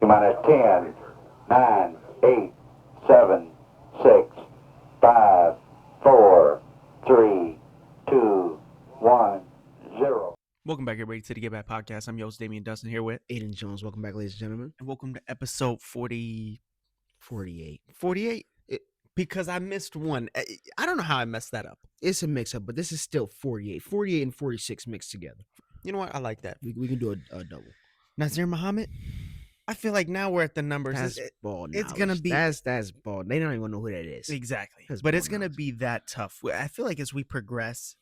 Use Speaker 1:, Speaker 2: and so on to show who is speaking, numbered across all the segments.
Speaker 1: Minus 10, 9, 8, 7, 6, 5, 4, 3, 2, 1, 0.
Speaker 2: Welcome back, everybody, to the GetBack podcast. I'm your host, Damian Dustin, here with
Speaker 3: Aiden Jones. Welcome back, ladies and gentlemen.
Speaker 2: and welcome to episode 48.
Speaker 3: 48.
Speaker 2: Because I missed one. I don't know how I messed that up.
Speaker 3: It's a mix-up, but this is still 48. 48 and 46 mixed together.
Speaker 2: You know what? I like that.
Speaker 3: We can do a double.
Speaker 2: Nazir Muhammad, I feel like now we're at the numbers.
Speaker 3: That's ball knowledge.
Speaker 2: It's going to be...
Speaker 3: That's ball. They don't even know who that is.
Speaker 2: Exactly.
Speaker 3: That's
Speaker 2: but
Speaker 3: ball
Speaker 2: it's going to
Speaker 3: knowledge.
Speaker 2: be that tough. I feel like as we progress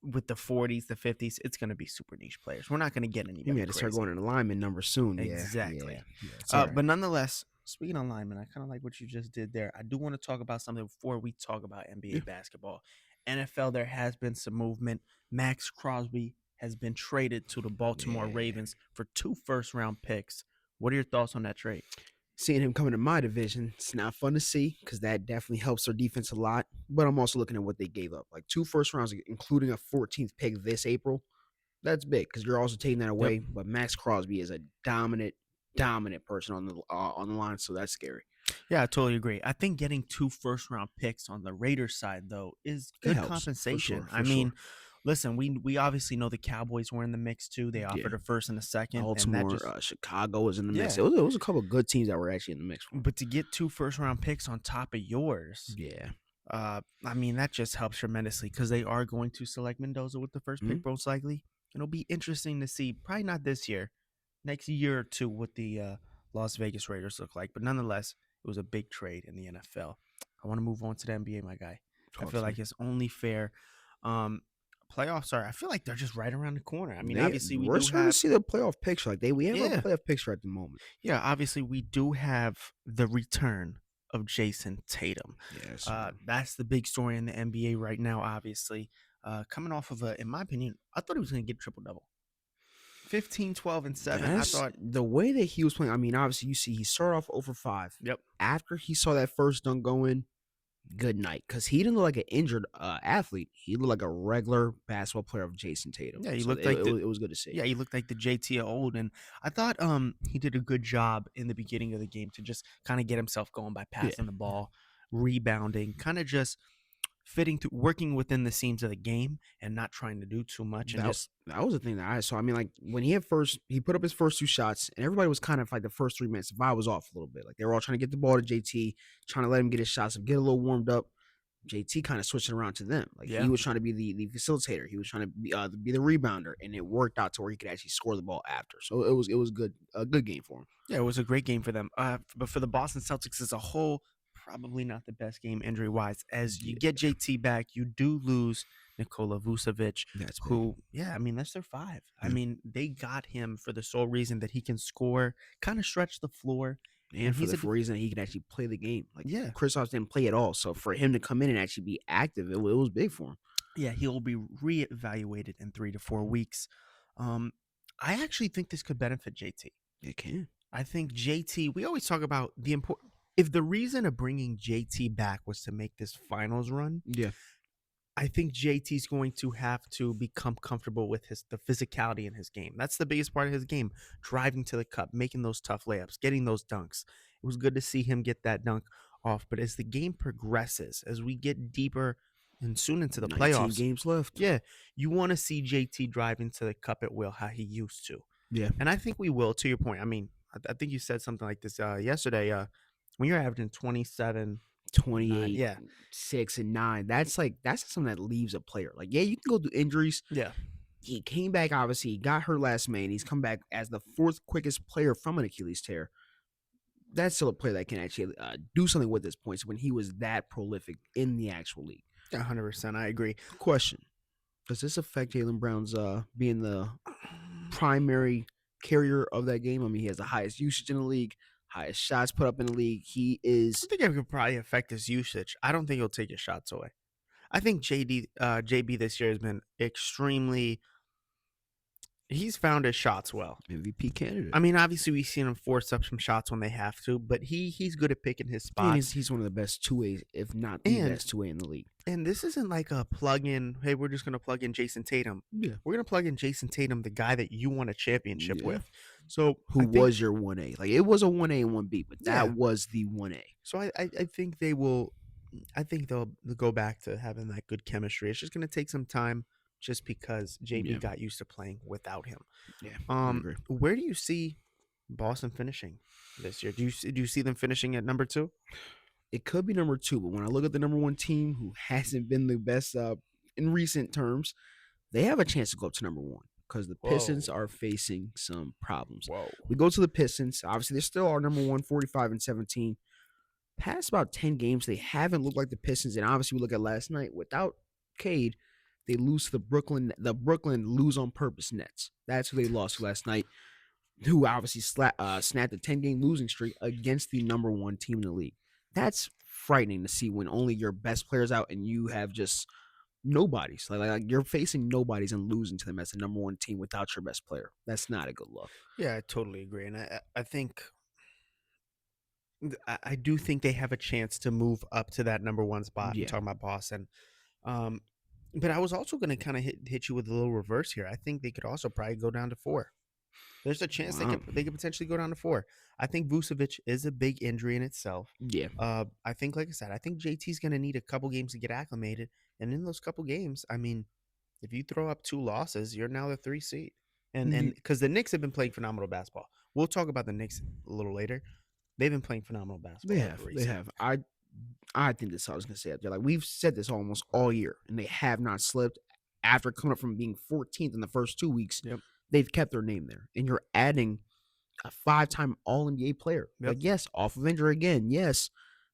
Speaker 2: with the 40s, the 50s, it's going to be super niche players. We're not going to get anybody
Speaker 3: You had to start going in alignment numbers soon.
Speaker 2: Exactly.
Speaker 3: Yeah,
Speaker 2: but nonetheless, speaking of alignment, I kind of like what you just did there. I do want to talk about something before we talk about NBA basketball. NFL, there has been some movement. Max Crosby has been traded to the Baltimore Ravens for 2 first-round picks. What are your thoughts on that trade?
Speaker 3: Seeing him come into my division, it's not fun to see because that definitely helps their defense a lot. But I'm also looking at what they gave up. Like 2 first rounds, including a 14th pick this April. That's big because you're also taking that away. Yep. But Max Crosby is a dominant person on the line, so that's scary.
Speaker 2: Yeah, I totally agree. I think getting 2 first-round picks on the Raiders side, though, is good compensation.
Speaker 3: For sure.
Speaker 2: Listen, we obviously know the Cowboys were in the mix too. They offered a first and a second.
Speaker 3: Baltimore, and Chicago was in the mix. It was a couple of good teams that were actually in the mix.
Speaker 2: But to get 2 first-round picks on top of yours, that just helps tremendously because they are going to select Mendoza with the first pick most likely. It'll be interesting to see, probably not this year, next year or two, what the Las Vegas Raiders look like. But nonetheless, it was a big trade in the NFL. I want to move on to the NBA, my guy. I feel like it's only fair. Playoffs I feel like they're just right around the corner. I mean, obviously
Speaker 3: we're starting to see the playoff picture. Like we have a playoff picture at the moment.
Speaker 2: Yeah, obviously we do have the return of Jason Tatum.
Speaker 3: Yes.
Speaker 2: That's the big story in the NBA right now, obviously. Coming off of in my opinion, I thought he was going to get triple-double. 15, 12, and 7. I thought
Speaker 3: the way that he was playing, I mean, obviously you see he started off over 5.
Speaker 2: Yep.
Speaker 3: After he saw that first dunk go in, good night. Because he didn't look like an injured athlete. He looked like a regular basketball player of Jason Tatum.
Speaker 2: Yeah, he looked like
Speaker 3: it was good to see.
Speaker 2: Yeah, he looked like the JT of old. And I thought he did a good job in the beginning of the game to just kind of get himself going by passing the ball, rebounding, kind of just working within the seams of the game and not trying to do too much. And
Speaker 3: that was the thing that I saw. I mean, like when he put up his first 2 shots, and everybody was kind of like the first 3 minutes. The vibe was off a little bit. Like they were all trying to get the ball to JT, trying to let him get his shots, get a little warmed up. JT kind of switched it around to them. Like he was trying to be the facilitator. He was trying to be the rebounder, and it worked out to where he could actually score the ball after. So it was good, a good game for him.
Speaker 2: Yeah, it was a great game for them. But for the Boston Celtics as a whole, probably not the best game injury-wise. As you get JT back, you do lose Nikola Vucevic, that's their 5. I mean, they got him for the sole reason that he can score, kind of stretch the floor.
Speaker 3: And for the reason that he can actually play the game. Kristaps didn't play at all. So for him to come in and actually be active, it was big for him.
Speaker 2: Yeah, he'll be reevaluated in 3 to 4 weeks. I actually think this could benefit JT.
Speaker 3: It can.
Speaker 2: I think JT, we always talk about the important. If the reason of bringing JT back was to make this finals run, I think JT's going to have to become comfortable with the physicality in his game. That's the biggest part of his game, driving to the cup, making those tough layups, getting those dunks. It was good to see him get that dunk off. But as the game progresses, as we get deeper and soon into the playoffs,
Speaker 3: games left.
Speaker 2: Yeah, you want to see JT drive into the cup at will how he used to.
Speaker 3: Yeah.
Speaker 2: And I think we will, to your point. I mean, I think you said something like this yesterday. When you're averaging 27,
Speaker 3: 28, 6 and 9, that's something that leaves a player. Like, you can go through injuries.
Speaker 2: Yeah.
Speaker 3: He came back, obviously, he got hurt last May, and he's come back as the 4th quickest player from an Achilles tear. That's still a player that can actually do something with his points when he was that prolific in the actual league.
Speaker 2: 100%, I agree.
Speaker 3: Question: does this affect Jaylen Brown's being the primary carrier of that game? I mean, he has the highest usage in the league, highest shots put up in the league.
Speaker 2: I think it could probably affect his usage. I don't think he'll take his shots away. I think JB this year has been extremely He's found his shots well.
Speaker 3: MVP candidate.
Speaker 2: I mean, obviously we've seen him force up some shots when they have to, but he's good at picking his
Speaker 3: And
Speaker 2: spots.
Speaker 3: he's one of the best 2-way, if not the best 2-way in the league.
Speaker 2: And this isn't like a plug-in, hey, we're just going to plug in Jason Tatum.
Speaker 3: Yeah.
Speaker 2: We're going to plug in Jason Tatum, the guy that you won a championship with. So
Speaker 3: who was your 1A? Like, it was a 1A and 1B, but that was the 1A.
Speaker 2: So I think they will. I think they'll go back to having that good chemistry. It's just going to take some time, just because JB got used to playing without him.
Speaker 3: Yeah.
Speaker 2: Where do you see Boston finishing this year? Do you see them finishing at number 2?
Speaker 3: It could be number 2, but when I look at the number 1 team, who hasn't been the best in recent terms, they have a chance to go up to number 1 because the Pistons are facing some problems. We go to the Pistons. Obviously, they still are number 1, 45-17. Past about 10 games, they haven't looked like the Pistons. And obviously, we look at last night without Cade, they lose to the Brooklyn lose on purpose Nets. That's who they lost to last night, who obviously snapped a 10-game losing streak against the number 1 team in the league. That's frightening to see when only your best player's out and you have just nobodies. Like you're facing nobodies and losing to them as the number 1 team without your best player. That's not a good look.
Speaker 2: Yeah, I totally agree. And I think I do think they have a chance to move up to that number 1 spot.
Speaker 3: Yeah.
Speaker 2: I'm talking about Boston. But I was also going to kind of hit you with a little reverse here. I think they could also probably go down to 4. There's a chance they could potentially go down to 4. I think Vucevic is a big injury in itself.
Speaker 3: Yeah.
Speaker 2: I think, like I said, I think JT's going to need a couple games to get acclimated. And in those couple games, I mean, if you throw up 2 losses, you're now the 3 seed. And because the Knicks have been playing phenomenal basketball. We'll talk about the Knicks a little later. They've been playing phenomenal basketball.
Speaker 3: They have. I think that's what I was going to say. Like, we've said this almost all year, and they have not slipped. After coming up from being 14th in the first 2 weeks, they've kept their name there. And you're adding a 5-time All-NBA player. Like, yes, off of injury again, yes,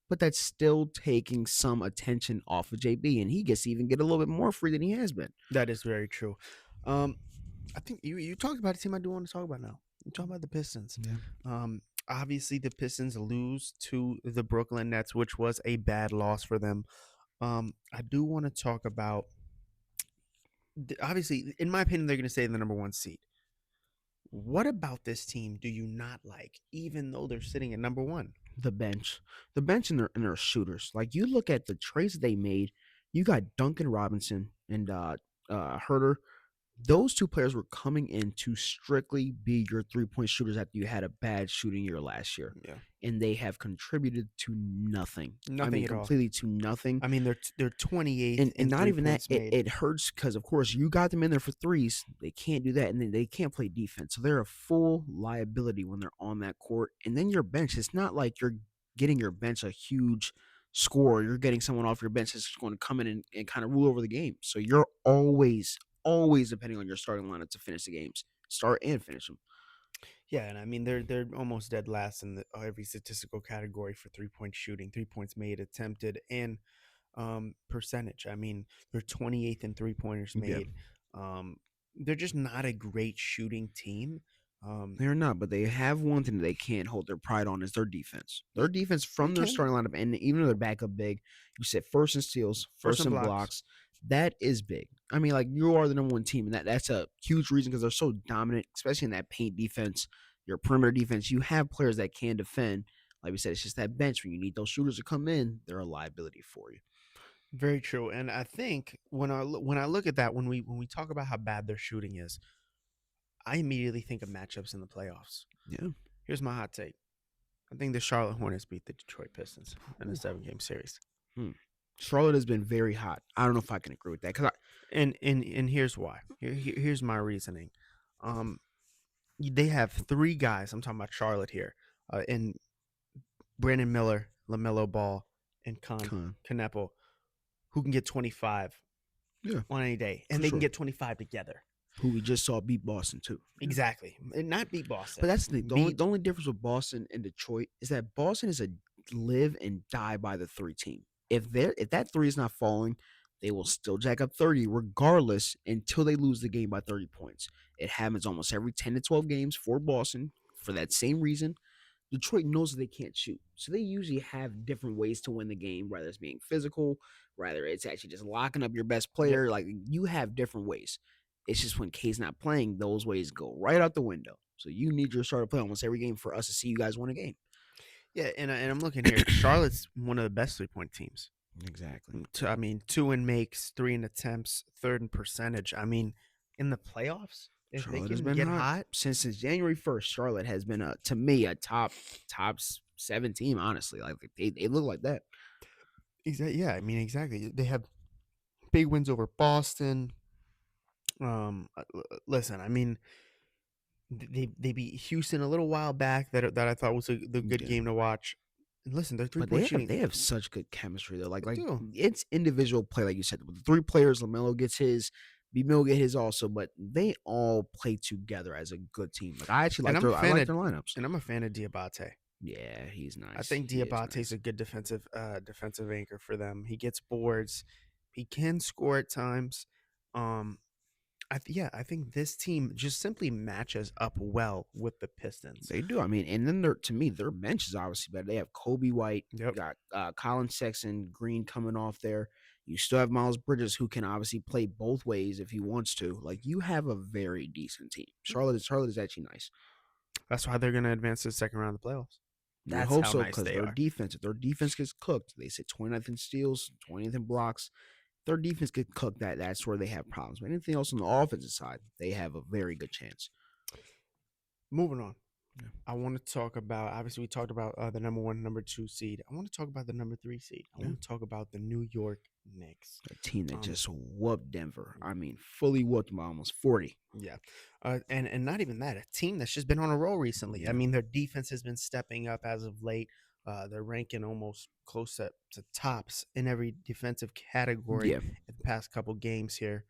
Speaker 3: but that's still taking some attention off of JB, and he gets to even get a little bit more free than he has been.
Speaker 2: That is very true. I think you talked about a team I do want to talk about now. You talk about the Pistons.
Speaker 3: Yeah.
Speaker 2: Obviously, the Pistons lose to the Brooklyn Nets, which was a bad loss for them. I do want to talk about, obviously, in my opinion, they're going to stay in the number 1 seed. What about this team do you not like, even though they're sitting at number 1?
Speaker 3: The bench and their shooters. Like, you look at the trades they made, you got Duncan Robinson and Herter. Those 2 players were coming in to strictly be your 3-point shooters after you had a bad shooting year last year.
Speaker 2: Yeah.
Speaker 3: And they have contributed to nothing.
Speaker 2: Nothing at
Speaker 3: completely
Speaker 2: all.
Speaker 3: To nothing.
Speaker 2: I mean, they're 28th.
Speaker 3: And not even that. It hurts because, of course, you got them in there for threes. They can't do that. And then they can't play defense. So they're a full liability when they're on that court. And then your bench, it's not like you're getting your bench a huge score. You're getting someone off your bench that's going to come in and kind of rule over the game. So you're always depending on your starting lineup to finish the games, start and finish them.
Speaker 2: Yeah, and I mean they're almost dead last in every statistical category for 3-point shooting, 3 points made, attempted, and percentage. I mean they're 28th in 3-pointers made. Yeah. They're just not a great shooting team.
Speaker 3: They're not, but they have one thing that they can't hold their pride on is their defense. Their defense from their starting lineup, and even though they're backup big, you said first in steals, first in blocks. That is big. I mean, like, you are the number 1 team, and that's a huge reason because they're so dominant, especially in that paint defense, your perimeter defense. You have players that can defend. Like we said, it's just that bench. When you need those shooters to come in, they're a liability for you.
Speaker 2: Very true. And I think when I look at that, when we talk about how bad their shooting is, I immediately think of matchups in the playoffs.
Speaker 3: Yeah.
Speaker 2: Here's my hot take. I think the Charlotte Hornets beat the Detroit Pistons in a 7-game series.
Speaker 3: Charlotte has been very hot. I don't know if I can agree with that.
Speaker 2: And here's why. Here's my reasoning. They have 3 guys. I'm talking about Charlotte here. And Brandon Miller, LaMelo Ball, and Kneppel, who can get 25 on any day. And they can get 25 together.
Speaker 3: Who we just saw beat Boston, too.
Speaker 2: Exactly. And not beat Boston.
Speaker 3: But that's the only difference with Boston and Detroit is that Boston is a live and die by the 3 team. If that 3 is not falling, they will still jack up 30 regardless until they lose the game by 30 points. It happens almost every 10 to 12 games for Boston for that same reason. Detroit knows that they can't shoot. So they usually have different ways to win the game, whether it's being physical, whether it's actually just locking up your best player. Like, you have different ways. It's just when K's not playing, those ways go right out the window. So you need your starter to play almost every game for us to see you guys win a game.
Speaker 2: Yeah, and I'm looking here. Charlotte's one of the best 3-point teams.
Speaker 3: Exactly.
Speaker 2: 2 in makes, 3 in attempts, 3rd in percentage. I mean, in the playoffs, if they
Speaker 3: Charlotte has
Speaker 2: can
Speaker 3: been
Speaker 2: get
Speaker 3: hot.
Speaker 2: hot,
Speaker 3: Since January 1st. Charlotte has been to me a top 7 team. Honestly, like they look like that.
Speaker 2: exactly. Yeah, I mean, exactly. They have big wins over Boston. Listen, I mean, they beat Houston a little while back that I thought was the good
Speaker 3: Yeah.
Speaker 2: game to watch. And listen, their
Speaker 3: But
Speaker 2: 3-point shooting.
Speaker 3: they have such good chemistry though. Like
Speaker 2: do.
Speaker 3: it's individual play, like you said. With the 3 players, LaMelo gets his, B-Mill get his also, but they all play together as a good team. Like I actually like I like their lineups.
Speaker 2: And I'm a fan of Diabate.
Speaker 3: Yeah, he's nice.
Speaker 2: I think Diabate's a good defensive anchor for them. He gets boards. He can score at times. I think this team just simply matches up well with the Pistons.
Speaker 3: They do. I mean, and then to me, their bench is obviously better. They have Kobe White.
Speaker 2: Yep.
Speaker 3: You got Colin Sexton, Green coming off there. You still have Miles Bridges, who can obviously play both ways if he wants to. Like you have a very decent team. Charlotte is actually nice.
Speaker 2: That's why they're going to advance to the second round of the playoffs.
Speaker 3: I hope so, because their defense, if their defense gets cooked, they sit 29th in steals, 20th in blocks. Their defense gets cooked, that's where they have problems. But anything else on the offensive side, they have a very good chance.
Speaker 2: Moving on. Yeah. I want to talk about, obviously we talked about the number 1, number 2 seed. I want to talk about the number 3 seed. I want to talk about the New York Knicks.
Speaker 3: A team that just whooped Denver. I mean, fully whooped them by almost 40.
Speaker 2: Yeah. And not even that, a team that's just been on a roll recently. Yeah. I mean, their defense has been stepping up as of late. They're ranking almost close to tops in every defensive category in the past couple games here.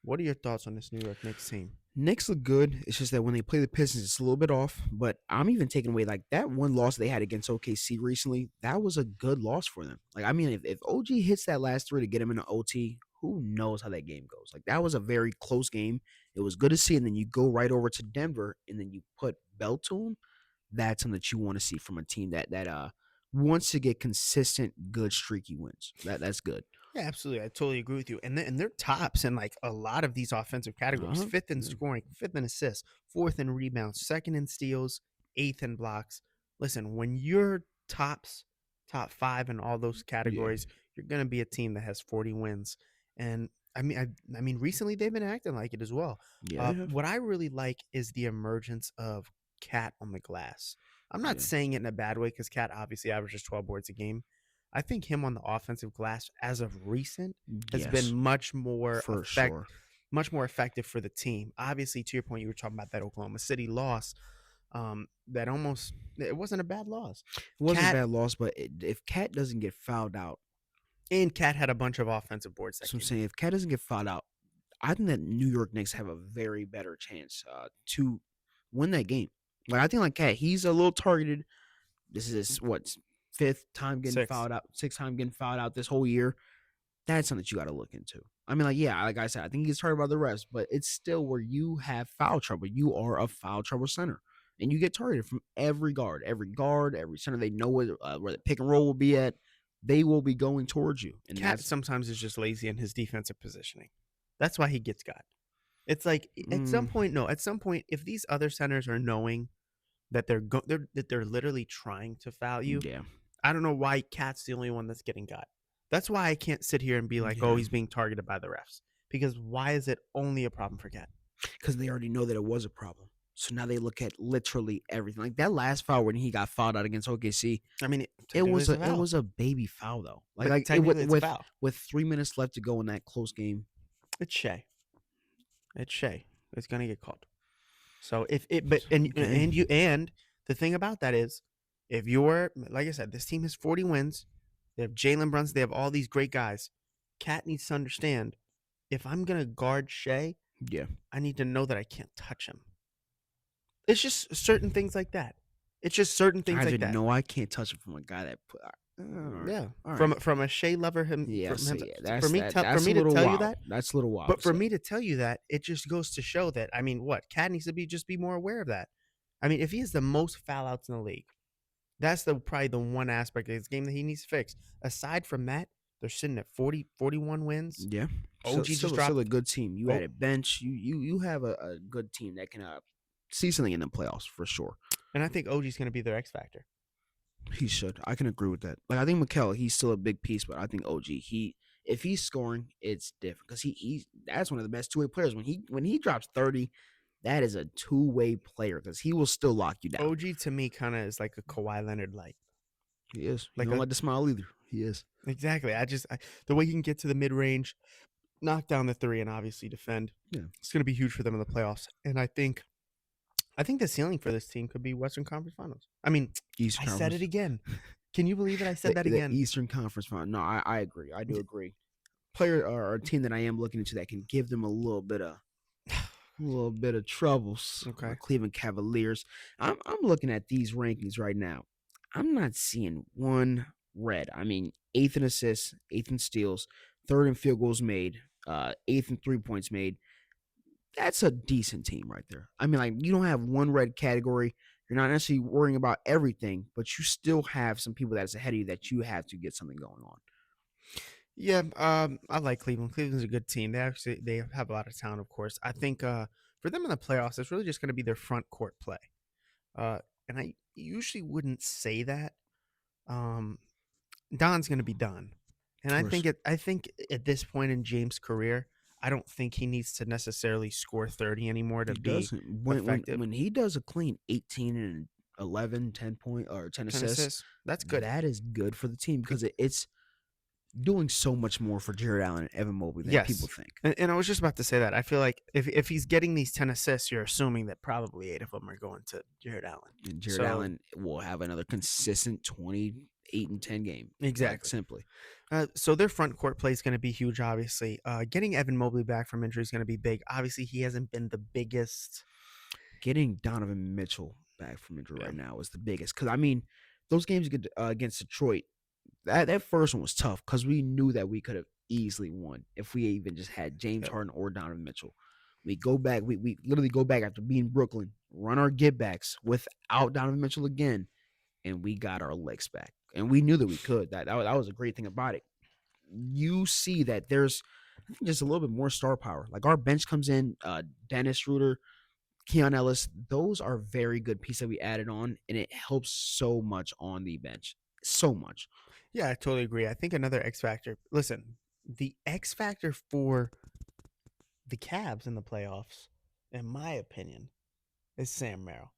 Speaker 2: What are your thoughts on this New York Knicks team?
Speaker 3: Knicks look good. It's just that when they play the Pistons, it's a little bit off. But I'm even taking away like that one loss they had against OKC recently. That was a good loss for them. Like, I mean, if OG hits that last 3 to get him in an OT, who knows how that game goes? Like, that was a very close game. It was good to see. And then you go right over to Denver and then you put belt to him. That's something that you want to see from a team that wants to get consistent, good, streaky wins. That's good.
Speaker 2: Yeah, absolutely. I totally agree with you. And they're tops in like a lot of these offensive categories. 5th in scoring, 5th in assists, 4th in rebounds, 2nd in steals, 8th in blocks. Listen, when you're top 5 in all those categories, you're going to be a team that has 40 wins. And I mean, recently they've been acting like it as well.
Speaker 3: Yeah.
Speaker 2: What I really like is the emergence of Cat on the glass. I'm not saying it in a bad way because Cat obviously averages 12 boards a game. I think him on the offensive glass as of recent has been much more effective for the team. Obviously, to your point, you were talking about that Oklahoma City loss. It wasn't a bad loss.
Speaker 3: It wasn't a bad loss, but if Cat doesn't get fouled out,
Speaker 2: and Cat had a bunch of offensive boards.
Speaker 3: So I'm saying if Cat doesn't get fouled out, I think that New York Knicks have a very better chance to win that game. Like I think like Cat, he's a little targeted. This is his 5th time getting fouled out, 6th time getting fouled out this whole year. That's something that you got to look into. I mean, like I said, I think he gets targeted by the refs, but it's still where you have foul trouble. You are a foul trouble center, and you get targeted from every guard, every center. They know where the pick and roll will be at. They will be going towards you.
Speaker 2: And Cat sometimes is just lazy in his defensive positioning. That's why he gets got. It's like at some point, if these other centers are knowing that they're literally trying to foul you.
Speaker 3: Yeah.
Speaker 2: I don't know why Cat's the only one that's getting got. That's why I can't sit here and be like, oh, he's being targeted by the refs. Because why is it only a problem for Cat?
Speaker 3: Because they already know that it was a problem. So now they look at literally everything. Like that last foul when he got fouled out against OKC.
Speaker 2: I mean,
Speaker 3: it was a baby foul though. With 3 minutes left to go in that close game.
Speaker 2: It's Shea. It's gonna get called. So and the thing about that is, if you're, like I said, this team has 40 wins. They have Jalen Brunson. They have all these great guys. Cat needs to understand, if I'm going to guard Shea, I need to know that I can't touch him. It's just certain things like that. I
Speaker 3: didn't know I can't touch him from a guy that put.
Speaker 2: From a Shea lover for me to tell you that,
Speaker 3: that's a little wild.
Speaker 2: But for me to tell you that, it just goes to show that, I mean, Cat needs to be more aware of that. I mean, if he has the most foul outs in the league, that's probably the one aspect of his game that he needs to fix. Aside from that, They're sitting at 41 wins.
Speaker 3: Yeah.
Speaker 2: OG just dropped.
Speaker 3: Still a good team. You
Speaker 2: Oh.
Speaker 3: added bench. You have a good team that can see something in the playoffs for sure.
Speaker 2: And I think OG's going to be their X factor.
Speaker 3: He should. I can agree with that. Like I think Mikel, he's still a big piece, but I think OG, if he's scoring, it's different because that's one of the best two-way players. When he drops 30, that is a two-way player because he will still lock you down.
Speaker 2: OG to me kind of is like a Kawhi Leonard light.
Speaker 3: He is. He
Speaker 2: Like
Speaker 3: don't like to smile either. He is.
Speaker 2: Exactly. The way he can get to the mid range, knock down the three, and obviously defend.
Speaker 3: Yeah.
Speaker 2: It's going to be huge for them in the playoffs. And I think the ceiling for this team could be Western Conference Finals. I mean,
Speaker 3: Eastern
Speaker 2: I said it again. Can you believe it? I said that
Speaker 3: the
Speaker 2: again.
Speaker 3: Eastern Conference Final. No, I agree. I do agree. Player or a team that I am looking into that can give them a little bit of troubles.
Speaker 2: Okay.
Speaker 3: Cleveland Cavaliers. I'm looking at these rankings right now. I'm not seeing one red. I mean, 8th in assists, 8th in steals, 3rd in field goals made, 8th in 3 points made. That's a decent team right there. I mean, like, you don't have one red category. You're not necessarily worrying about everything, but you still have some people that's ahead of you that you have to get something going on.
Speaker 2: Yeah, I like Cleveland. Cleveland's a good team. They have a lot of talent, of course. I think for them in the playoffs, it's really just going to be their front court play. And I usually wouldn't say that. Don's going to be done, and I think at this point in James' career, I don't think he needs to necessarily score 30 anymore to be effective.
Speaker 3: When he does a clean 18 and 11, 10 assists,
Speaker 2: that's good.
Speaker 3: That is good for the team because it's doing so much more for Jared Allen and Evan Mobley than people think.
Speaker 2: And I was just about to say that. I feel like if he's getting these 10 assists, you're assuming that probably 8 of them are going to Jared Allen.
Speaker 3: And Jared Allen will have another consistent 28 and 10 game.
Speaker 2: Exactly.
Speaker 3: Simply.
Speaker 2: So their front court play is going to be huge, obviously. Getting Evan Mobley back from injury is going to be big. Obviously, he hasn't been the biggest.
Speaker 3: Getting Donovan Mitchell back from injury right now is the biggest. Because, I mean, those games against Detroit, that first one was tough because we knew that we could have easily won if we even just had James Harden or Donovan Mitchell. We go back. We literally go back after being Brooklyn, run our get-backs without Donovan Mitchell again, and we got our legs back. And we knew that we could. That was a great thing about it. You see that there's just a little bit more star power. Like our bench comes in, Dennis Schroeder, Keon Ellis. Those are very good pieces that we added on, and it helps so much on the bench. So much.
Speaker 2: Yeah, I totally agree. I think another X factor. Listen, the X factor for the Cavs in the playoffs, in my opinion, is Sam Merrill.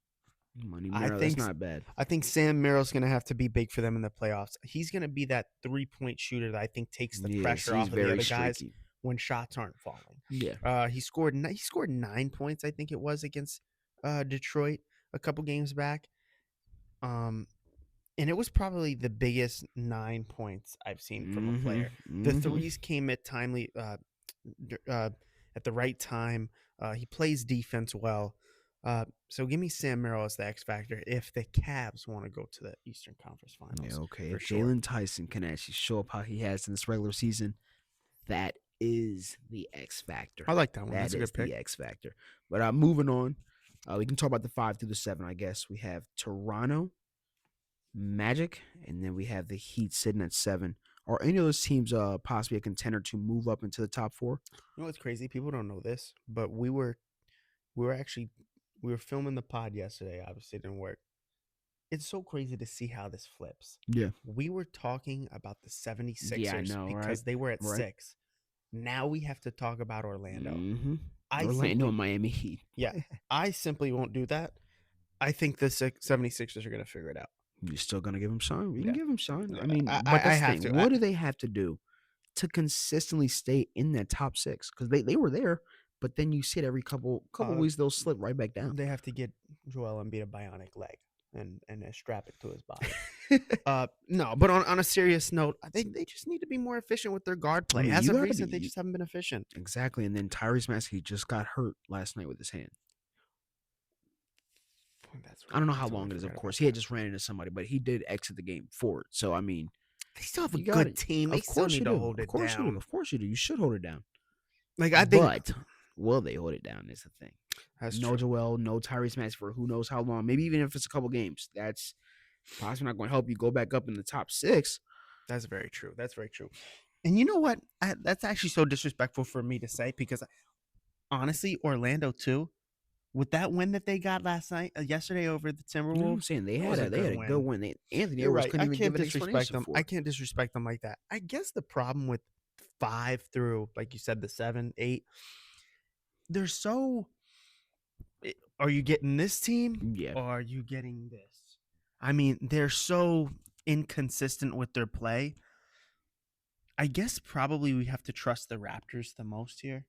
Speaker 3: That's not bad.
Speaker 2: I think Sam Merrill's going to have to be big for them in the playoffs. He's going to be that 3-point shooter that I think takes the pressure off of the other guys when shots aren't falling.
Speaker 3: Yeah.
Speaker 2: He scored 9 points, I think it was, against Detroit a couple games back. And it was probably the biggest 9 points I've seen from a player. The threes came at at the right time. He plays defense well. So give me Sam Merrill as the X factor if the Cavs want to go to the Eastern Conference Finals.
Speaker 3: Yeah, okay. If Jalen Tyson can actually show up how he has in this regular season, that is the X factor.
Speaker 2: I like that one. That's a good pick.
Speaker 3: The X factor. But moving on, we can talk about the 5 through the 7, I guess. We have Toronto, Magic, and then we have the Heat sitting at 7. Are any of those teams possibly a contender to move up into the top 4?
Speaker 2: You know what's crazy? People don't know this, but we were filming the pod yesterday. Obviously, it didn't work. It's so crazy to see how this flips.
Speaker 3: Yeah.
Speaker 2: We were talking about the 76ers because they were at 6. Now we have to talk about Orlando.
Speaker 3: Mm-hmm. Orlando and Miami Heat.
Speaker 2: Yeah. I simply won't do that. I think the 76ers are going to figure it out.
Speaker 3: You're still going to give them shine? You can give them shine. I mean, but
Speaker 2: I have to.
Speaker 3: What do they have to do to consistently stay in that top 6? Because they were there, but then you see it every couple weeks, they'll slip right back down.
Speaker 2: They have to get Joel Embiid a bionic leg and strap it to his body. No, but on a serious note, I think they just need to be more efficient with their guard play. As of recent, they just haven't been efficient.
Speaker 3: Exactly. And then Tyrese Maxey just got hurt last night with his hand. I don't know how long it is, of course. He had just ran into somebody, but he did exit the game for it. So, I mean,
Speaker 2: they still have a good team. They still need to hold it down.
Speaker 3: Of course you do. You should hold it down.
Speaker 2: But
Speaker 3: will they hold it down is the thing.
Speaker 2: That's
Speaker 3: no
Speaker 2: true.
Speaker 3: Joel, no Tyrese Maxey for who knows how long. Maybe even if it's a couple games. That's possibly not going to help you go back up in the top 6.
Speaker 2: That's very true. And you know what? That's actually so disrespectful for me to say because honestly, Orlando too, with that win that they got yesterday over the
Speaker 3: You know what I'm
Speaker 2: Timberwolves,
Speaker 3: saying? They
Speaker 2: it
Speaker 3: had
Speaker 2: was
Speaker 3: a
Speaker 2: a good
Speaker 3: good
Speaker 2: win.
Speaker 3: win. Anthony
Speaker 2: You're
Speaker 3: Edwards
Speaker 2: right.
Speaker 3: couldn't
Speaker 2: I
Speaker 3: even
Speaker 2: can't
Speaker 3: give an
Speaker 2: disrespect
Speaker 3: explanation
Speaker 2: them.
Speaker 3: for
Speaker 2: I
Speaker 3: it.
Speaker 2: can't disrespect them like that. I guess the problem with 5 through, like you said, the 7, 8, they're so. Are you getting this team
Speaker 3: Yeah.
Speaker 2: or are you getting this? I mean, they're so inconsistent with their play. I guess probably we have to trust the Raptors the most here.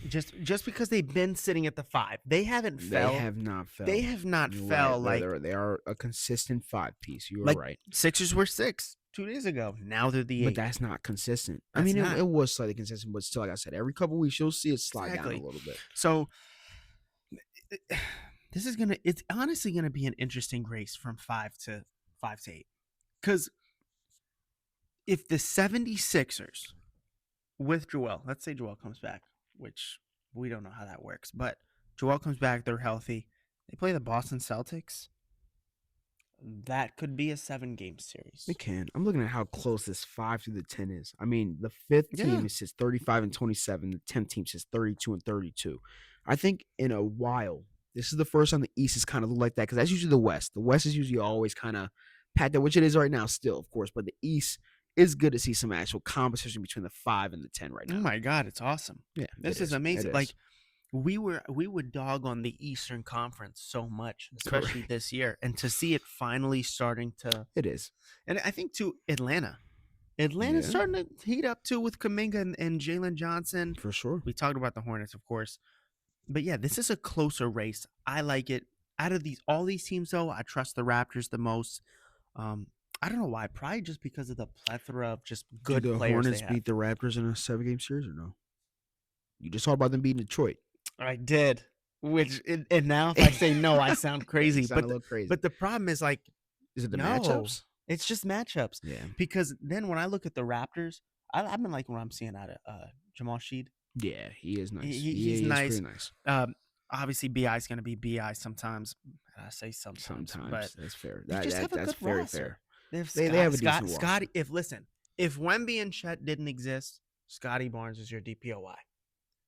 Speaker 2: Just because they've been sitting at the 5, they haven't
Speaker 3: They
Speaker 2: fell.
Speaker 3: have not fell.
Speaker 2: They have not
Speaker 3: You're
Speaker 2: fell
Speaker 3: right.
Speaker 2: like
Speaker 3: They are a consistent 5-piece. You are
Speaker 2: like
Speaker 3: right.
Speaker 2: Sixers were 6 2 days ago. Now they're the 8.
Speaker 3: But that's not consistent. I
Speaker 2: That's
Speaker 3: mean,
Speaker 2: not.
Speaker 3: it was slightly consistent, but still, like I said, every couple weeks you'll see it slide down a
Speaker 2: Exactly.
Speaker 3: little bit.
Speaker 2: So it's honestly gonna be an interesting race from 5 to 8. Because if the 76ers with Joel, let's say Joel comes back, which we don't know how that works, but Joel comes back, they're healthy. They play the Boston Celtics. That could be a 7-game series.
Speaker 3: It can. I'm looking at how close this 5 through the 10 is. I mean, the 5th team sits 35-27. The 10th team sits 32-32. I think in a while, this is the first time the East is kind of like that because that's usually the West. The West is usually always kind of packed out, which it is right now still, of course. But the East is good to see some actual competition between the 5 and the 10 right now.
Speaker 2: Oh my God, it's awesome.
Speaker 3: Yeah,
Speaker 2: this is amazing. Like we would dog on the Eastern Conference so much, especially this year, and to see it finally starting to.
Speaker 3: It is,
Speaker 2: and I think too Atlanta's starting to heat up too with Kuminga and Jalen Johnson
Speaker 3: for sure.
Speaker 2: We talked about the Hornets, of course, but yeah, this is a closer race. I like it. Out of all these teams, though, I trust the Raptors the most. I don't know why. Probably just because of the plethora of just good
Speaker 3: Did the
Speaker 2: players
Speaker 3: Hornets
Speaker 2: they have.
Speaker 3: beat the Raptors in a 7-game series or no? You just talked about them beating Detroit.
Speaker 2: I did. And now if I say no, I sound crazy.
Speaker 3: You sound a little crazy.
Speaker 2: But the problem is like,
Speaker 3: is it the matchups?
Speaker 2: It's just matchups.
Speaker 3: Yeah.
Speaker 2: Because then when I look at the Raptors, I've been liking what I'm seeing out of Jamal Sheed.
Speaker 3: Yeah, he is nice.
Speaker 2: He's nice.
Speaker 3: Pretty nice.
Speaker 2: Obviously, BI is going to be BI sometimes. I say sometimes, but
Speaker 3: that's fair.
Speaker 2: That's
Speaker 3: very
Speaker 2: roster.
Speaker 3: fair. They have a decent
Speaker 2: Scotty. If Wemby and Chet didn't exist, Scotty Barnes is your DPOY.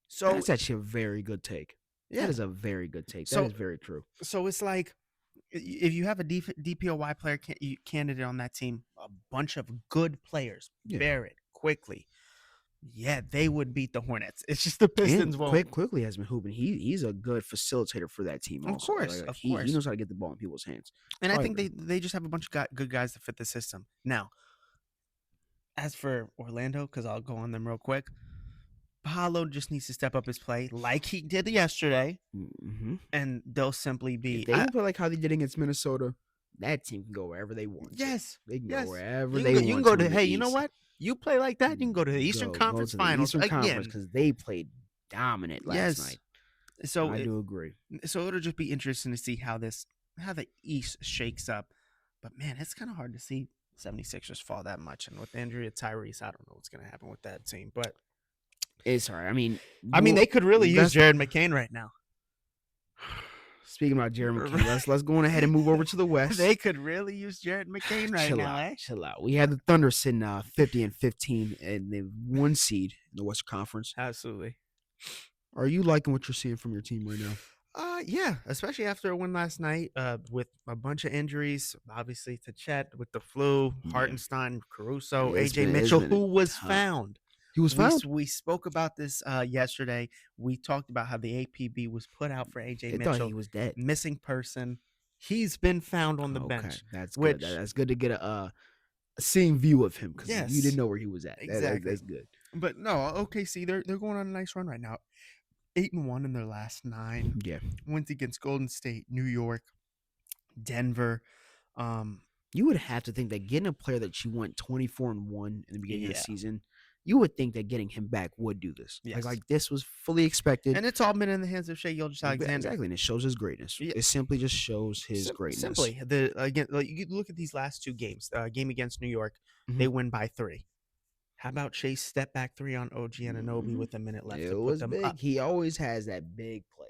Speaker 2: So
Speaker 3: that's actually a very good take. Yeah. That is a very good take. That is very true.
Speaker 2: So it's like if you have a DPOY player candidate on that team, a bunch of good players, Barrett, Quickly, they would beat the Hornets. It's just the Pistons won't.
Speaker 3: Quickly has been hooping. He's a good facilitator for that team. Also.
Speaker 2: Of course.
Speaker 3: He knows how to get the ball in people's hands.
Speaker 2: And I think they just have a bunch of good guys that fit the system. Now, as for Orlando, because I'll go on them real quick, Paolo just needs to step up his play like he did yesterday, and they'll simply be.
Speaker 3: If they can play like how they did against Minnesota, that team can go wherever they want.
Speaker 2: Yes,
Speaker 3: they can go wherever they want.
Speaker 2: You can go to. Hey, you know what? You play like that, you can go to the Eastern Conference Finals again
Speaker 3: because they played dominant last night.
Speaker 2: So
Speaker 3: I do agree.
Speaker 2: So it'll just be interesting to see how the East shakes up. But man, it's kind of hard to see 76ers fall that much, and with the injury of Tyrese, I don't know what's going to happen with that team. But
Speaker 3: it's all right. I mean,
Speaker 2: they could really use Jared McCain right now.
Speaker 3: Speaking about Jared McCain, let's go on ahead and move over to the West.
Speaker 2: They could really use Jared McCain right now.
Speaker 3: Chill out. We had the Thunder sitting 50-15 and the 1 seed in the Western Conference.
Speaker 2: Absolutely.
Speaker 3: Are you liking what you're seeing from your team right now?
Speaker 2: Yeah, especially after a win last night with a bunch of injuries, obviously to Chet with the flu, Hartenstein, Caruso, AJ Mitchell, who was found.
Speaker 3: He was found.
Speaker 2: We spoke about this yesterday. We talked about how the APB was put out for AJ Mitchell.
Speaker 3: Thought he was dead.
Speaker 2: Missing person. He's been found on the bench.
Speaker 3: That's good. That's good to get a seeing view of him because you didn't know where he was at.
Speaker 2: Exactly.
Speaker 3: That's good.
Speaker 2: But no, OKC, they're going on a nice run right now. 8-1 in their last 9.
Speaker 3: Yeah.
Speaker 2: Wins against Golden State, New York, Denver.
Speaker 3: You would have to think that getting a player that you went 24-1 in the beginning of the season, you would think that getting him back would do this.
Speaker 2: Yes.
Speaker 3: Like this was fully expected.
Speaker 2: And it's all been in the hands of Shai Gilgeous-Alexander.
Speaker 3: Exactly, and it shows his greatness. Yeah. It simply just shows his greatness.
Speaker 2: Simply. You look at these last 2 games. Game against New York, they win by 3. How about Shai's step back 3 on OG Anunoby with a minute left?
Speaker 3: It was big. Up? He always has that big play.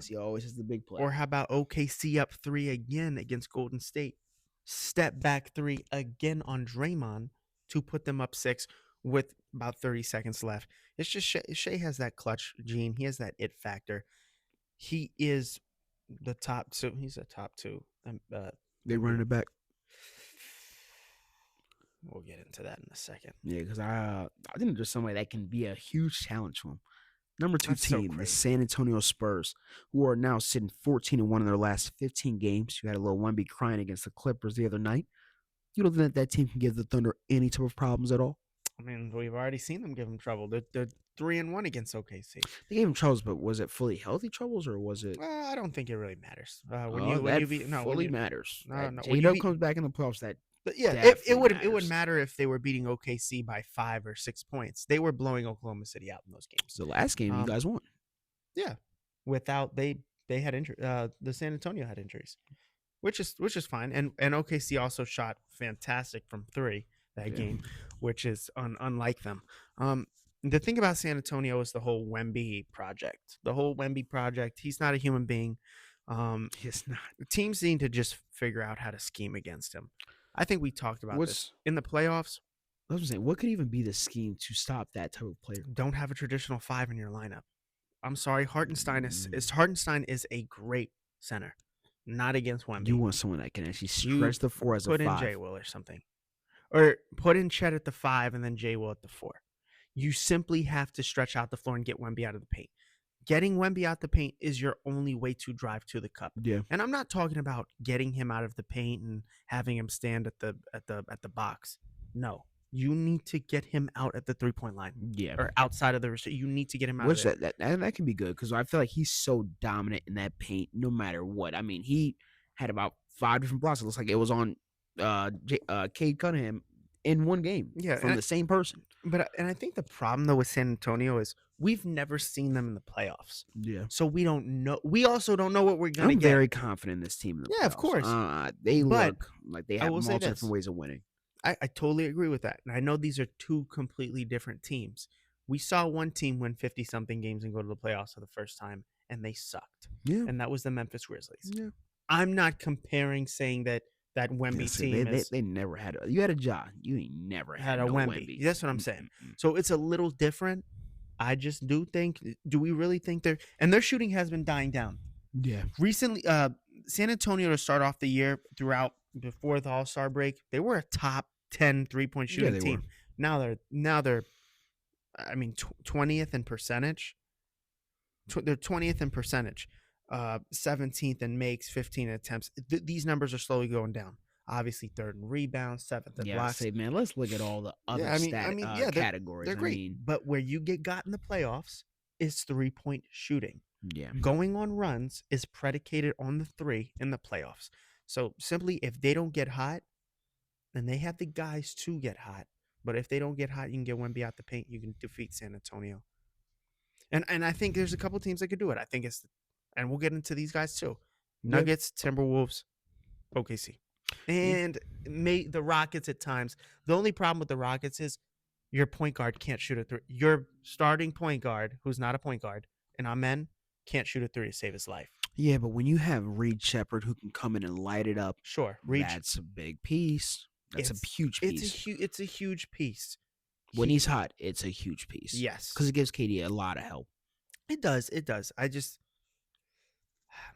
Speaker 3: He always has the big play.
Speaker 2: Or how about OKC up 3 again against Golden State? Step back 3 again on Draymond to put them up 6 with about 30 seconds left. It's just Shea has that clutch gene. He has that it factor. He is the top two. He's a top 2.
Speaker 3: They running it back.
Speaker 2: We'll get into that in a second.
Speaker 3: Yeah, because I think there's somebody that can be a huge challenge for him. Number 2
Speaker 2: That's so
Speaker 3: team, the
Speaker 2: crazy.
Speaker 3: San Antonio Spurs, who are now sitting 14-1 in their last 15 games. You had a little Wemby crying against the Clippers the other night. You don't think that team can give the Thunder any type of problems at all?
Speaker 2: I mean, we've already seen them give him trouble. They're 3-1 against OKC.
Speaker 3: They gave him troubles, but was it fully healthy troubles or was it?
Speaker 2: I don't think it really matters.
Speaker 3: Fully matters.
Speaker 2: No,
Speaker 3: When
Speaker 2: you
Speaker 3: comes back in the playoffs, that
Speaker 2: But yeah, it would matter if they were beating OKC by 5 or 6 points. They were blowing Oklahoma City out in those games.
Speaker 3: the last game you guys won.
Speaker 2: Yeah, without they had injury. The San Antonio had injuries, which is fine. And OKC also shot fantastic from 3 that game, which is unlike them. The thing about San Antonio is the whole Wemby project. The whole Wemby project. He's not a human being.
Speaker 3: He's not.
Speaker 2: Teams need to just figure out how to scheme against him. I think we talked about this in the playoffs.
Speaker 3: I was saying, what could even be the scheme to stop that type of player?
Speaker 2: Don't have a traditional 5 in your lineup. I'm sorry, Hartenstein is a great center, not against Wemby.
Speaker 3: You want someone that can actually stretch the 4 as a 5.
Speaker 2: Put in J Will or something, or put in Chet at the 5 and then J Will at the 4. You simply have to stretch out the floor and get Wemby out of the paint. Getting Wemby out the paint is your only way to drive to the cup.
Speaker 3: Yeah.
Speaker 2: And I'm not talking about getting him out of the paint and having him stand at the box. No. You need to get him out at the 3-point line.
Speaker 3: Yeah.
Speaker 2: Or outside of the you need to get him out of there.
Speaker 3: That can be good because I feel like he's so dominant in that paint no matter what. I mean, he had about 5 different blocks. It looks like it was on Cade Cunningham in one game from the same person.
Speaker 2: But I think the problem though with San Antonio is we've never seen them in the playoffs.
Speaker 3: Yeah.
Speaker 2: So we don't know. We also don't know what we're gonna get.
Speaker 3: I'm very confident in this team. In the playoffs.
Speaker 2: Of course.
Speaker 3: They look like they have multiple
Speaker 2: different
Speaker 3: ways of winning.
Speaker 2: I totally agree with that. And I know these are 2 completely different teams. We saw one team win 50-something games and go to the playoffs for the first time, and they sucked.
Speaker 3: Yeah.
Speaker 2: And that was the Memphis Grizzlies.
Speaker 3: Yeah.
Speaker 2: I'm not comparing saying that Wemby team
Speaker 3: they never had you had a job. You ain't never had
Speaker 2: a
Speaker 3: no
Speaker 2: Wemby. That's what I'm saying. So it's a little different. I just do we really think their shooting has been dying down.
Speaker 3: Yeah.
Speaker 2: Recently, San Antonio to start off the year before the All-Star break, they were a top 10 3-point shooting team. Now they're 20th in percentage. They're 20th in percentage. 17th in makes, 15 attempts. These numbers are slowly going down. Obviously, 3rd in rebounds, 7th in blocks.
Speaker 3: Man, let's look at all the other categories.
Speaker 2: They're great. But where you get got in the playoffs is 3-point shooting.
Speaker 3: Yeah.
Speaker 2: Going on runs is predicated on the 3 in the playoffs. So simply, if they don't get hot, and they have the guys to get hot, but if they don't get hot, you can get Wemby out the paint. You can defeat San Antonio. And I think there's a couple teams that could do it. I think and we'll get into these guys too. Nuggets, Timberwolves, OKC. And the Rockets at times. The only problem with the Rockets is your point guard can't shoot a 3. Your starting point guard, who's not a point guard, and Amen, can't shoot a 3 to save his life.
Speaker 3: Yeah, but when you have Reed Shepherd who can come in and light it up,
Speaker 2: that's
Speaker 3: a big piece. That's a huge piece.
Speaker 2: It's a huge piece.
Speaker 3: When he's hot, it's a huge piece.
Speaker 2: Yes.
Speaker 3: Because it gives KD a lot of help.
Speaker 2: It does. I just...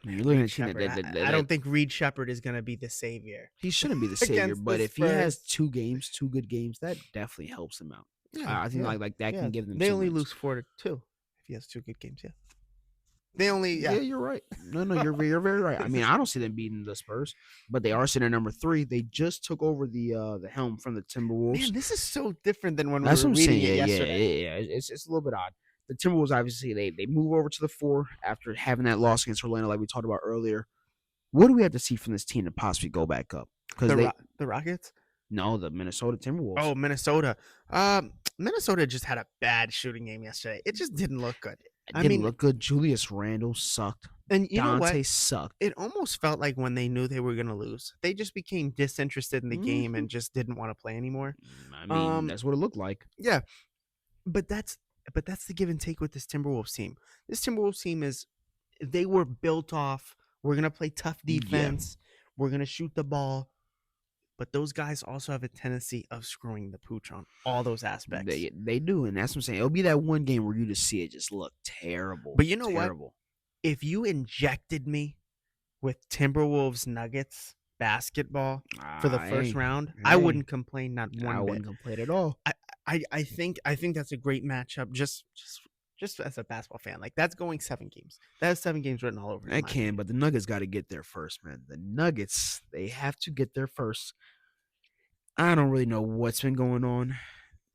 Speaker 3: Man, you're looking
Speaker 2: I don't think Reed Shepherd is going to be the savior.
Speaker 3: He shouldn't be the savior, but if he has 2 good games, that definitely helps him out. Yeah, I think like that can give them.
Speaker 2: They only lose 4-2 if he has 2 good games. Yeah. They only.
Speaker 3: Yeah, you're right. No, you're very right. I mean, I don't see them beating the Spurs, but they are sitting at number 3. They just took over the helm from the Timberwolves.
Speaker 2: Man, this is so different than when we were reading it yesterday.
Speaker 3: Yeah. It's a little bit odd. The Timberwolves, obviously, they move over to the 4 after having that loss against Orlando, like we talked about earlier. What do we have to see from this team to possibly go back up?
Speaker 2: Because the Rockets?
Speaker 3: No, the Minnesota Timberwolves.
Speaker 2: Oh, Minnesota. Minnesota just had a bad shooting game yesterday. It just didn't look good.
Speaker 3: It didn't look good. Julius Randle sucked.
Speaker 2: And you know what?
Speaker 3: Dante sucked.
Speaker 2: It almost felt like when they knew they were going to lose, they just became disinterested in the game and just didn't want to play anymore.
Speaker 3: I mean, that's what it looked like.
Speaker 2: Yeah. But that's the give and take with this Timberwolves team. This Timberwolves team they were built off, we're going to play tough defense. Yeah. We're going to shoot the ball. but those guys also have a tendency of screwing the pooch on all those aspects.
Speaker 3: They do, and that's what I'm saying. It'll be that one game where you just see it just look terrible.
Speaker 2: But you know
Speaker 3: terrible.
Speaker 2: what? If you injected me with Timberwolves Nuggets basketball for the first round, I wouldn't complain not one bit.
Speaker 3: I wouldn't complain at all.
Speaker 2: I think that's a great matchup. Just as a basketball fan, like that's going 7 games. That has 7 games written all over.
Speaker 3: I can, but the Nuggets got to get there first, man. The Nuggets, they have to get there first. I don't really know what's been going on.